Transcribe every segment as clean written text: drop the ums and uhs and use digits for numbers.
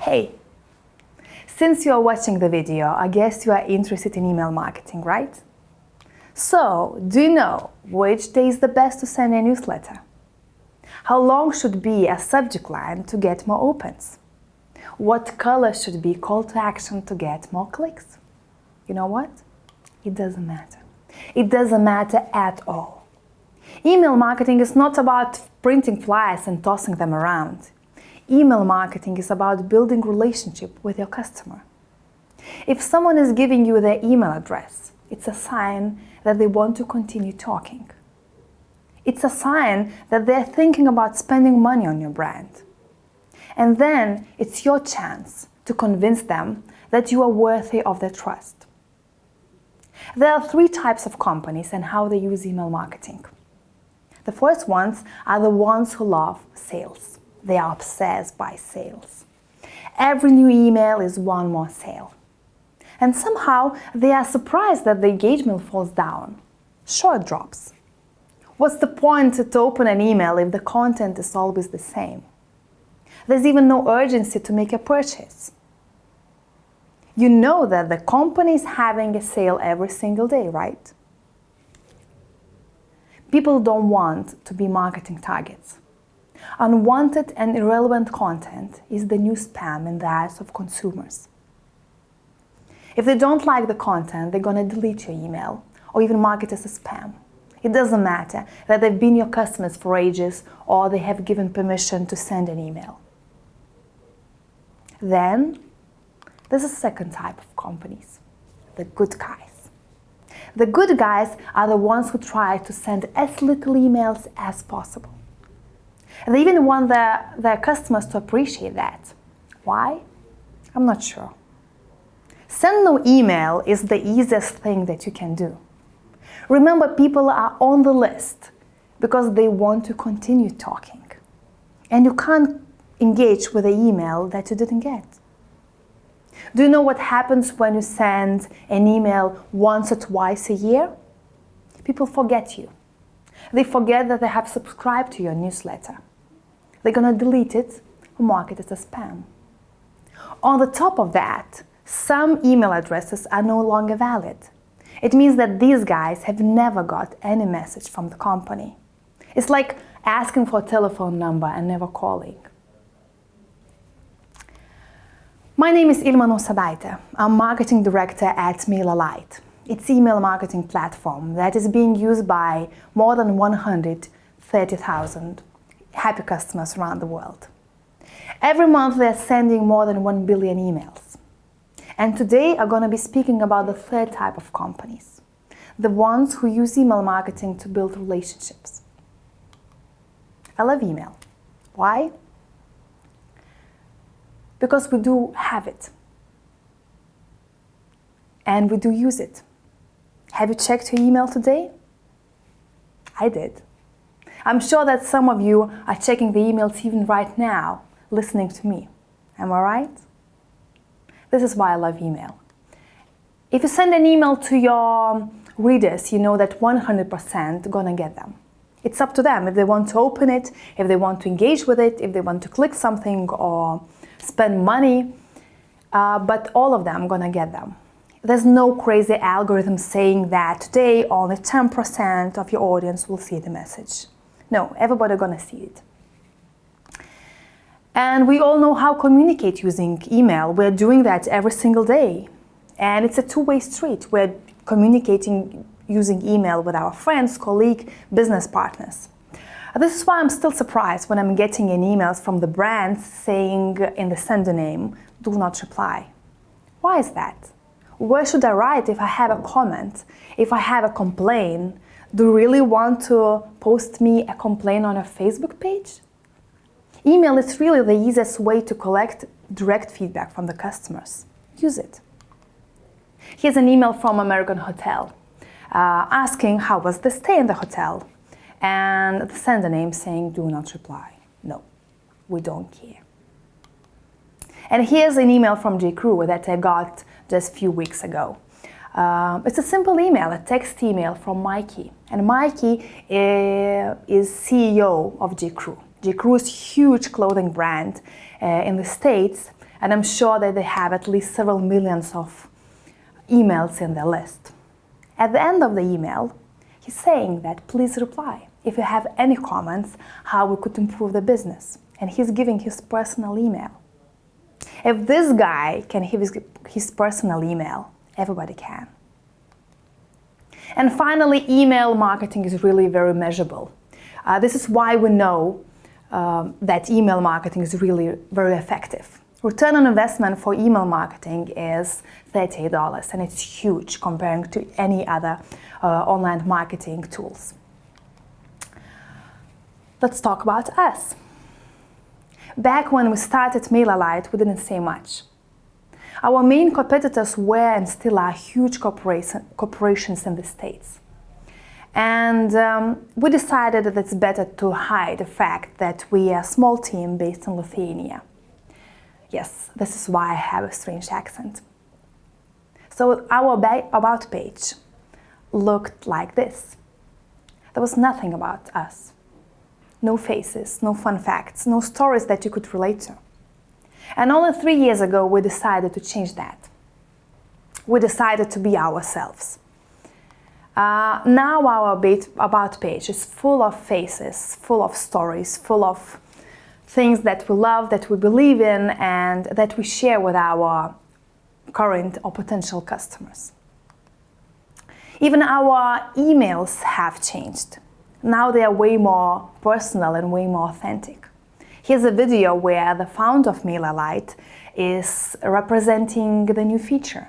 Hey, since you are watching the video, I guess you are interested in email marketing, right? So, do you know which day is the best to send a newsletter? How long should be a subject line to get more opens? What color should be call to action to get more clicks? You know what? It doesn't matter. It doesn't matter at all. Email marketing is not about printing flyers and tossing them around. Email marketing is about building relationship with your customer. If someone is giving you their email address, it's a sign that they want to continue talking. It's a sign that they're thinking about spending money on your brand. And then it's your chance to convince them that you are worthy of their trust. There are 3 types of companies and how they use email marketing. The first ones are the ones who love sales. They are obsessed by sales. Every new email is one more sale. And somehow they are surprised that the engagement falls down. Sure, it drops. What's the point to open an email if the content is always the same? There's even no urgency to make a purchase. You know that the company is having a sale every single day, right? People don't want to be marketing targets. Unwanted and irrelevant content is the new spam in the eyes of consumers. If they don't like the content, they're going to delete your email or even mark it as a spam. It doesn't matter that they've been your customers for ages or they have given permission to send an email. Then, there's a second type of companies, the good guys. The good guys are the ones who try to send as little emails as possible. They even want their customers to appreciate that. Why? I'm not sure. Send no email is the easiest thing that you can do. Remember, people are on the list because they want to continue talking. And you can't engage with an email that you didn't get. Do you know what happens when you send an email once or twice a year? People forget you. They forget that they have subscribed to your newsletter. They're going to delete it or mark it as a spam. On the top of that, some email addresses are no longer valid. It means that these guys have never got any message from the company. It's like asking for a telephone number and never calling. My name is Ilma Nausedaite. I'm marketing director at MailerLite. It's an email marketing platform that is being used by more than 130,000 happy customers around the world. Every month they're sending more than 1 billion emails. And today I'm going to be speaking about the third type of companies, the ones who use email marketing to build relationships. I love email. Why? Because we do have it. And we do use it. Have you checked your email today? I did. I'm sure that some of you are checking the emails even right now, listening to me. Am I right? This is why I love email. If you send an email to your readers, you know that 100% gonna get them. It's up to them if they want to open it, if they want to engage with it, if they want to click something or spend money, but all of them gonna get them. There's no crazy algorithm saying that today only 10% of your audience will see the message. No, everybody gonna see it. And we all know how to communicate using email. We're doing that every single day. And it's a two-way street. We're communicating using email with our friends, colleagues, business partners. This is why I'm still surprised when I'm getting an emails from the brands saying in the sender name, do not reply. Why is that? Where should I write if I have a comment, if I have a complaint? Do you really want to post me a complaint on a Facebook page? Email is really the easiest way to collect direct feedback from the customers. Use it. Here's an email from American Hotel asking how was the stay in the hotel, and the sender name saying do not reply. No, we don't care. And here's an email from J.Crew that I got just a few weeks ago. It's a simple email, a text email from Mikey. And Mikey is CEO of J.Crew. J.Crew is a huge clothing brand in the States, and I'm sure that they have at least several millions of emails in their list. At the end of the email, he's saying that please reply if you have any comments how we could improve the business, and he's giving his personal email. If this guy can give his personal email, everybody can. And finally, email marketing is really very measurable. This is why we know that email marketing is really very effective. Return on investment for email marketing is $38, and it's huge comparing to any other online marketing tools. Let's talk about us. Back when we started MailerLite, we didn't say much. Our main competitors were and still are huge corporations in the States. And we decided that it's better to hide the fact that we are a small team based in Lithuania. Yes, this is why I have a strange accent. So our About page looked like this. There was nothing about us. No faces, no fun facts, no stories that you could relate to. And only 3 years ago, we decided to change that. We decided to be ourselves. Now our About page is full of faces, full of stories, full of things that we love, that we believe in, and that we share with our current or potential customers. Even our emails have changed. Now they are way more personal and way more authentic. Here's a video where the founder of MailerLite is representing the new feature.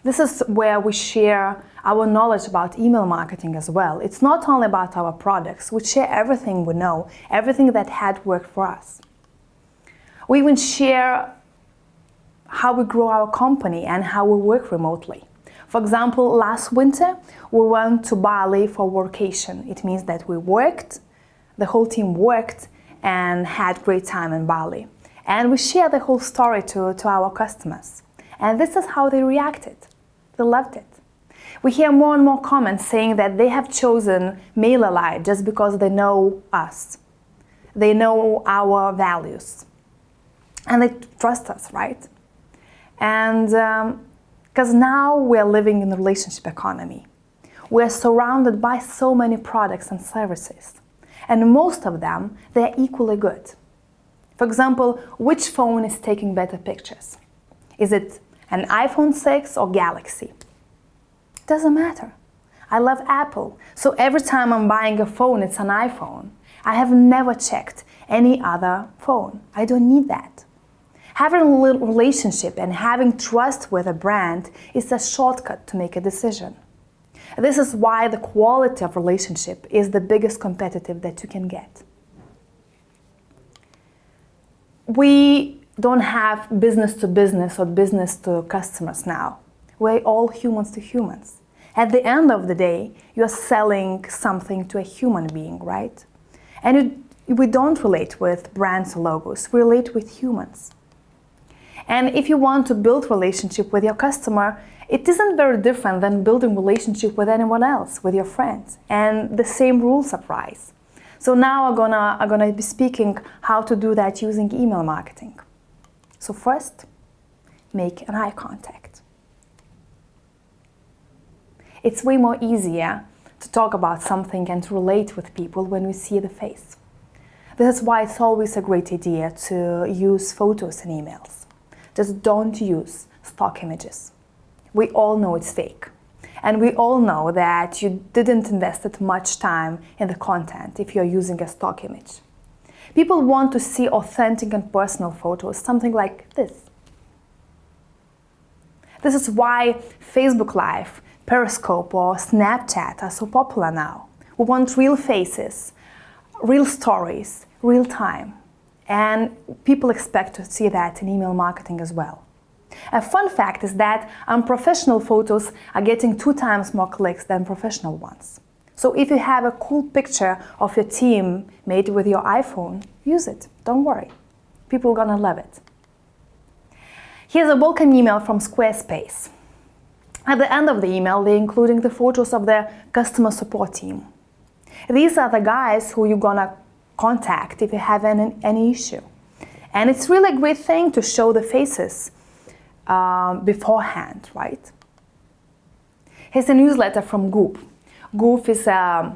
This is where we share our knowledge about email marketing as well. It's not only about our products. We share everything we know, everything that had worked for us. We even share how we grow our company and how we work remotely. For example, last winter, we went to Bali for workation. It means that we worked, the whole team worked, and had great time in Bali. And we shared the whole story to our customers. And this is how they reacted. They loved it. We hear more and more comments saying that they have chosen MailerLite just because they know us. They know our values. And they trust us, right? And because now we're living in a relationship economy. We're surrounded by so many products and services. And most of them, they're equally good. For example, which phone is taking better pictures? Is it an iPhone 6 or Galaxy? Doesn't matter. I love Apple, so every time I'm buying a phone, it's an iPhone. I have never checked any other phone. I don't need that. Having a relationship and having trust with a brand is a shortcut to make a decision. This is why the quality of relationship is the biggest competitive that you can get. We don't have business to business or business to customers now. We're all humans to humans. At the end of the day, you're selling something to a human being, right? And we don't relate with brands or logos, we relate with humans. And if you want to build relationship with your customer, it isn't very different than building relationship with anyone else, with your friends. And the same rules apply. So now I'm gonna be speaking how to do that using email marketing. So first, make an eye contact. It's way more easier to talk about something and to relate with people when we see the face. This is why it's always a great idea to use photos in emails. Just don't use stock images. We all know it's fake. And we all know that you didn't invest much time in the content if you're using a stock image. People want to see authentic and personal photos, something like this. This is why Facebook Live, Periscope or Snapchat are so popular now. We want real faces, real stories, real time. And people expect to see that in email marketing as well. A fun fact is that unprofessional photos are getting 2 times more clicks than professional ones. So if you have a cool picture of your team made with your iPhone, use it. Don't worry. People are gonna love it. Here's a welcome email from Squarespace. At the end of the email, they're including the photos of the customer support team. These are the guys who you're gonna contact if you have any issue. And it's really a great thing to show the faces beforehand, right? Here's a newsletter from Goop. Goop is a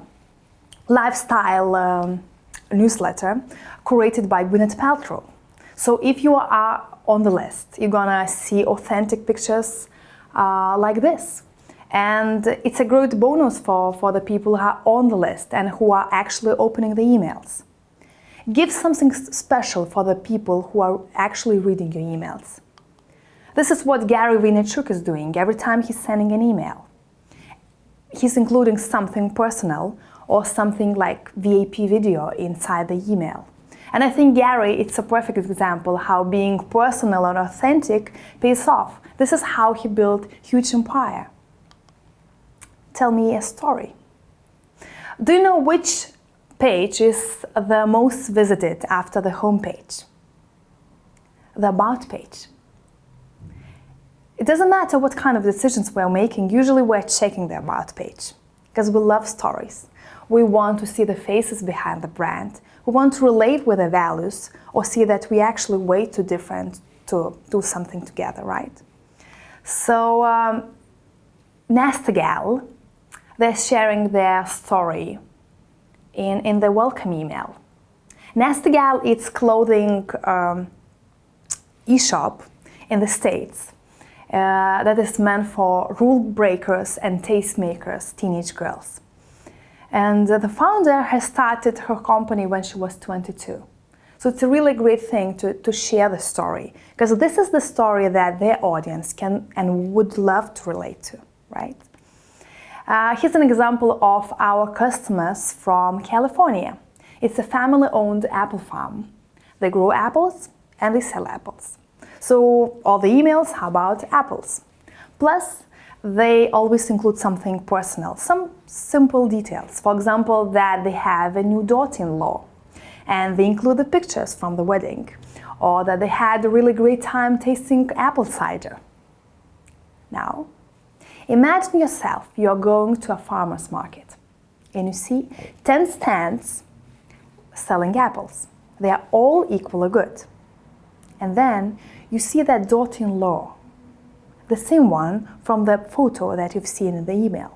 lifestyle newsletter curated by Gwyneth Paltrow. So if you are on the list, you're gonna see authentic pictures like this. And it's a great bonus for the people who are on the list and who are actually opening the emails. Give something special for the people who are actually reading your emails. This is what Gary Vaynerchuk is doing every time he's sending an email. He's including something personal or something like VIP video inside the email. And I think Gary, it's a perfect example how being personal and authentic pays off. This is how he built huge empire. Tell me a story. Do you know which page is the most visited after the home page? The About page. It doesn't matter what kind of decisions we're making, usually we're checking the About page because we love stories. We want to see the faces behind the brand. We want to relate with the values or see that we actually way too different to do something together, right? So Nausedaite, they're sharing their story in the welcome email. Nausedaite, it's clothing e-shop in the States that is meant for rule breakers and tastemakers, teenage girls. And the founder has started her company when she was 22. So it's a really great thing to share the story, because this is the story that their audience can and would love to relate to, right? Here's an example of our customers from California. It's a family-owned apple farm. They grow apples and they sell apples. So all the emails are about apples. Plus, they always include something personal, some simple details. For example, that they have a new daughter-in-law, and they include the pictures from the wedding, or that they had a really great time tasting apple cider. Now, imagine yourself, you're going to a farmer's market and you see 10 stands selling apples. They are all equally good. And then you see that daughter-in-law, the same one from the photo that you've seen in the email.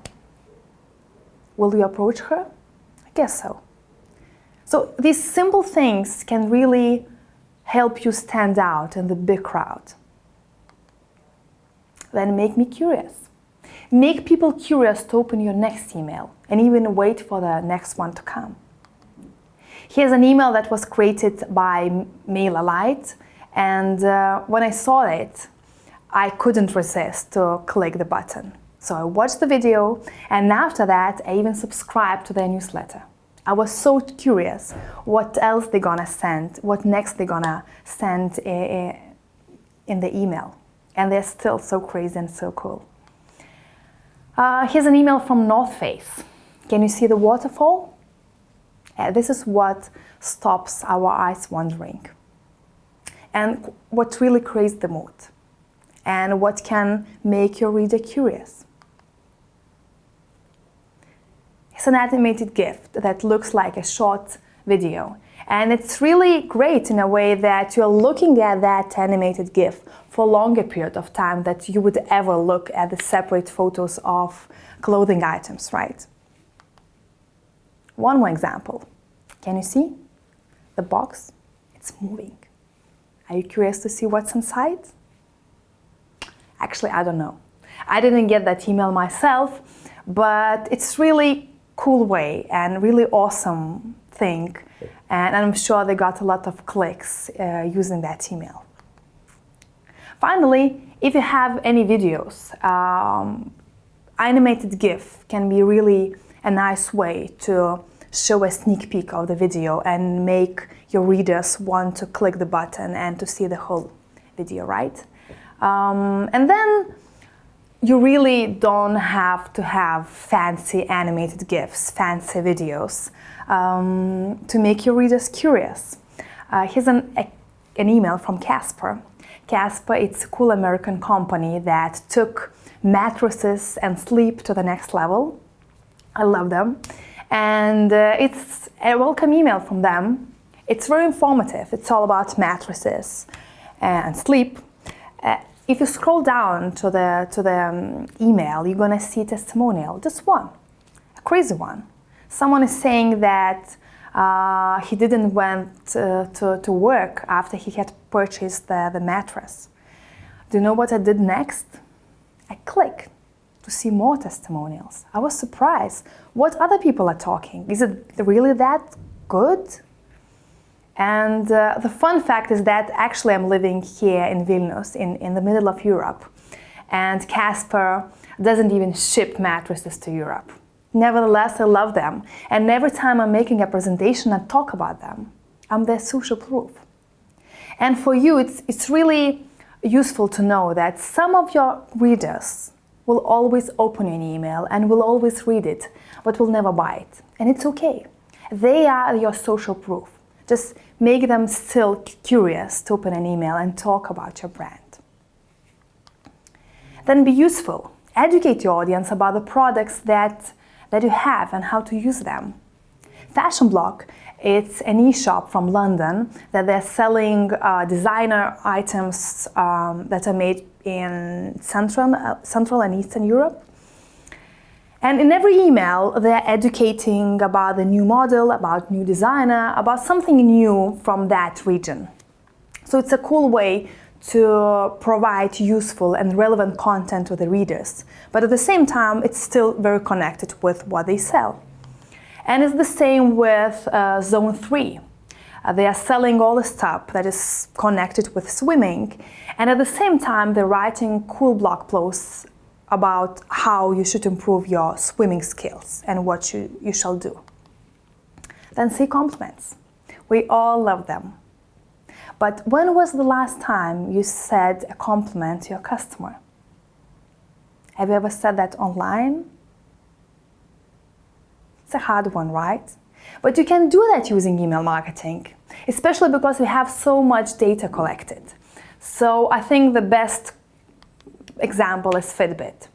Will you approach her? I guess so. So these simple things can really help you stand out in the big crowd. Then make me curious. Make people curious to open your next email and even wait for the next one to come. Here's an email that was created by MailerLite, and when I saw it, I couldn't resist to click the button. So I watched the video, and after that, I even subscribed to their newsletter. I was so curious what else they're gonna send, what next they're gonna send in the email. And they're still so crazy and so cool. Here's an email from North Face. Can you see the waterfall? This is what stops our eyes wandering. And what really creates the mood. And what can make your reader curious. It's an animated GIF that looks like a short video. And it's really great in a way that you're looking at that animated GIF for a longer period of time than you would ever look at the separate photos of clothing items, right? One more example. Can you see? The box, it's moving. Are you curious to see what's inside? Actually, I don't know. I didn't get that email myself, but it's really cool way and really awesome thing. And I'm sure they got a lot of clicks using that email. Finally, if you have any videos, animated GIF can be really a nice way to show a sneak peek of the video and make your readers want to click the button and to see the whole video, right? And then you really don't have to have fancy animated GIFs, fancy videos to make your readers curious. Here's an email from Casper. Casper, it's a cool American company that took mattresses and sleep to the next level. I love them. And it's a welcome email from them. It's very informative. It's all about mattresses and sleep. If you scroll down to the email, you're gonna see a testimonial, just one, a crazy one. Someone is saying that he didn't went to work after he had purchased the mattress. Do you know what I did next? I clicked to see more testimonials. I was surprised. What other people are talking? Is it really that good? And the fun fact is that actually I'm living here in Vilnius, in the middle of Europe, and Casper doesn't even ship mattresses to Europe. Nevertheless, I love them, and every time I'm making a presentation, I talk about them. I'm their social proof. And for you, it's really useful to know that some of your readers will always open an email and will always read it, but will never buy it. And it's okay. They are your social proof. Just make them still curious to open an email and talk about your brand. Then be useful. Educate your audience about the products that you have and how to use them. Fashion Block, it's an e-shop from London that they're selling designer items that are made in Central and Eastern Europe. And in every email, they're educating about the new model, about new designer, about something new from that region. So it's a cool way to provide useful and relevant content to the readers. But at the same time, it's still very connected with what they sell. And it's the same with Zone 3. They are selling all the stuff that is connected with swimming. And at the same time, they're writing cool blog posts about how you should improve your swimming skills and what you shall do. Then say compliments. We all love them. But when was the last time you said a compliment to your customer? Have you ever said that online? It's a hard one, right? But you can do that using email marketing, especially because we have so much data collected. So I think the best example is Fitbit.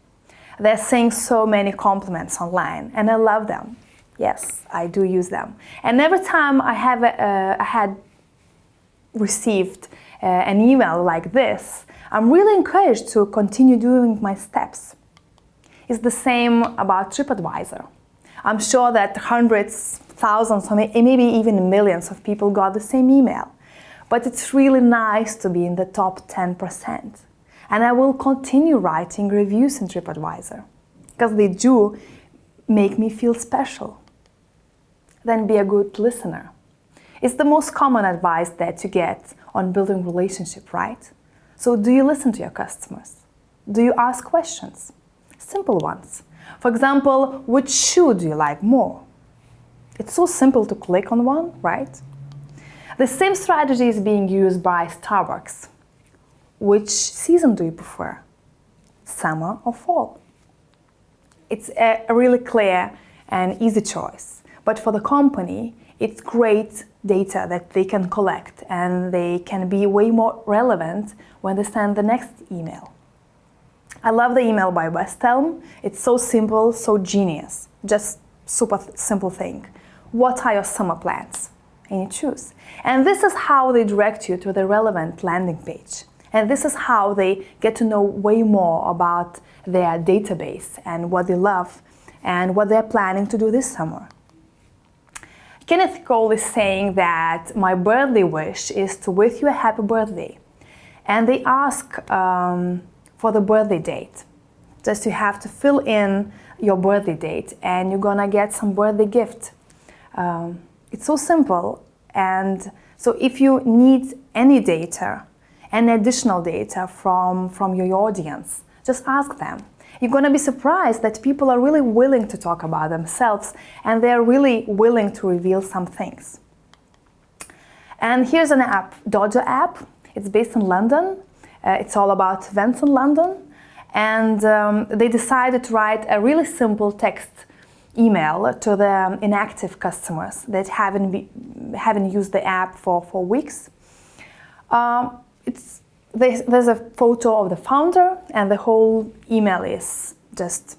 They're saying so many compliments online, and I love them. Yes, I do use them. And every time I had received an email like this, I'm really encouraged to continue doing my steps. It's the same about TripAdvisor. I'm sure that hundreds, thousands, or maybe even millions of people got the same email. But it's really nice to be in the top 10%. And I will continue writing reviews in TripAdvisor because they do make me feel special. Then be a good listener. It's the most common advice that you get on building relationship, right? So do you listen to your customers? Do you ask questions? Simple ones. For example, which shoe do you like more? It's so simple to click on one, right? The same strategy is being used by Starbucks. Which season do you prefer? Summer or fall? It's a really clear and easy choice. But for the company, it's great data that they can collect, and they can be way more relevant when they send the next email. I love the email by West Elm. It's so simple, so genius. Just super simple thing. What are your summer plans? And you choose. And this is how they direct you to the relevant landing page. And this is how they get to know way more about their database and what they love and what they're planning to do this summer. Kenneth Cole is saying that my birthday wish is to wish you a happy birthday. And they ask for the birthday date. Just you have to fill in your birthday date and you're gonna get some birthday gift. It's so simple. And so if you need any data, any additional data from your audience, just ask them. You're going to be surprised that people are really willing to talk about themselves, and they're really willing to reveal some things. And here's an app, Dojo app. It's based in London. It's all about events in London. And they decided to write a really simple text email to the inactive customers that haven't used the app for weeks. There's a photo of the founder, and the whole email is just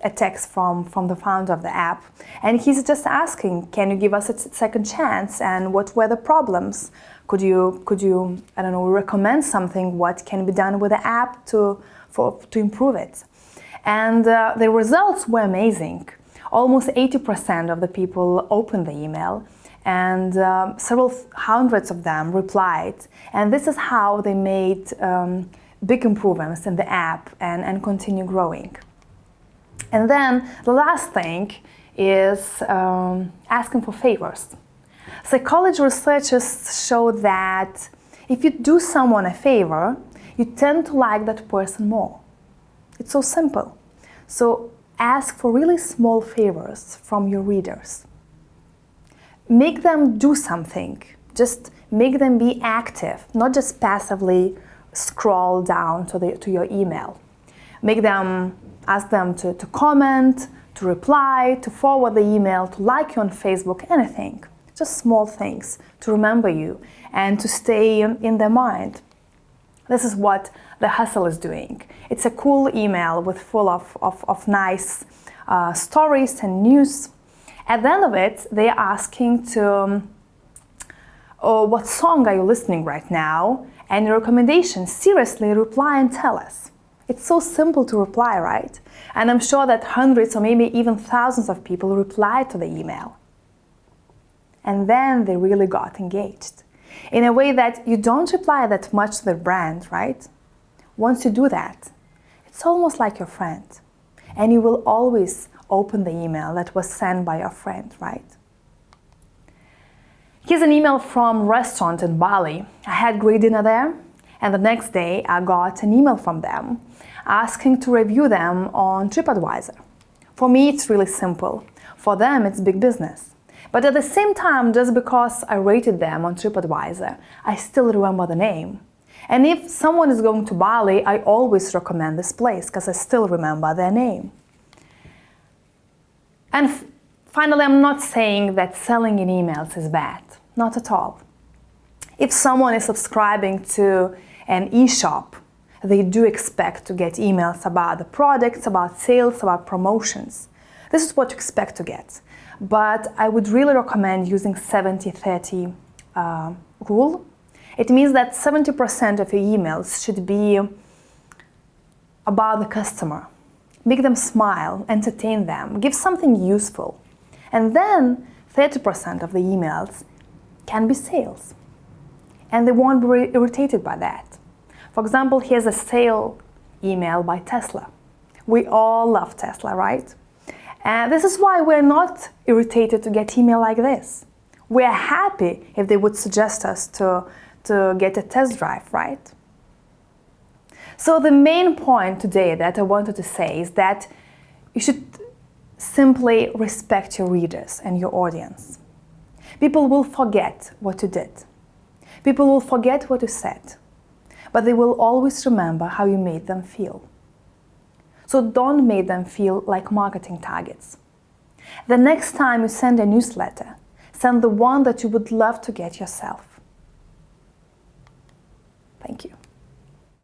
a text from the founder of the app, and he's just asking, can you give us a second chance, and what were the problems? Could you I don't know, recommend something, what can be done with the app to improve it? And the results were amazing. Almost 80% of the people opened the email, and several hundreds of them replied. And this is how they made big improvements in the app and continue growing. And then the last thing is asking for favors. Psychology researchers show that if you do someone a favor, you tend to like that person more. It's so simple. So ask for really small favors from your readers. Make them do something. Just make them be active, not just passively scroll down to your email. Ask them to comment, to reply, to forward the email, to like you on Facebook, anything. Just small things to remember you and to stay in their mind. This is what the hustle is doing. It's a cool email with full of nice stories and news. At the end of it, they are asking to, what song are you listening right now? And your recommendation, seriously reply and tell us. It's so simple to reply, right? And I'm sure that hundreds or maybe even thousands of people replied to the email. And then they really got engaged. In a way that you don't reply that much to their brand, right? Once you do that, it's almost like your friend. And you will always open the email that was sent by your friend, right? Here's an email from a restaurant in Bali. I had great dinner there, and the next day I got an email from them asking to review them on TripAdvisor. For me, it's really simple. For them, it's big business. But at the same time, just because I rated them on TripAdvisor, I still remember the name. And if someone is going to Bali, I always recommend this place because I still remember their name. And finally, I'm not saying that selling in emails is bad. Not at all. If someone is subscribing to an e-shop, they do expect to get emails about the products, about sales, about promotions. This is what you expect to get. But I would really recommend using 70-30 rule. It means that 70% of your emails should be about the customer. Make them smile, entertain them, give something useful. And then 30% of the emails can be sales. And they won't be irritated by that. For example, here's a sale email by Tesla. We all love Tesla, right? And this is why we're not irritated to get email like this. We're happy if they would suggest us to get a test drive, right? So the main point today that I wanted to say is that you should simply respect your readers and your audience. People will forget what you did. People will forget what you said. But they will always remember how you made them feel. So don't make them feel like marketing targets. The next time you send a newsletter, send the one that you would love to get yourself. Thank you.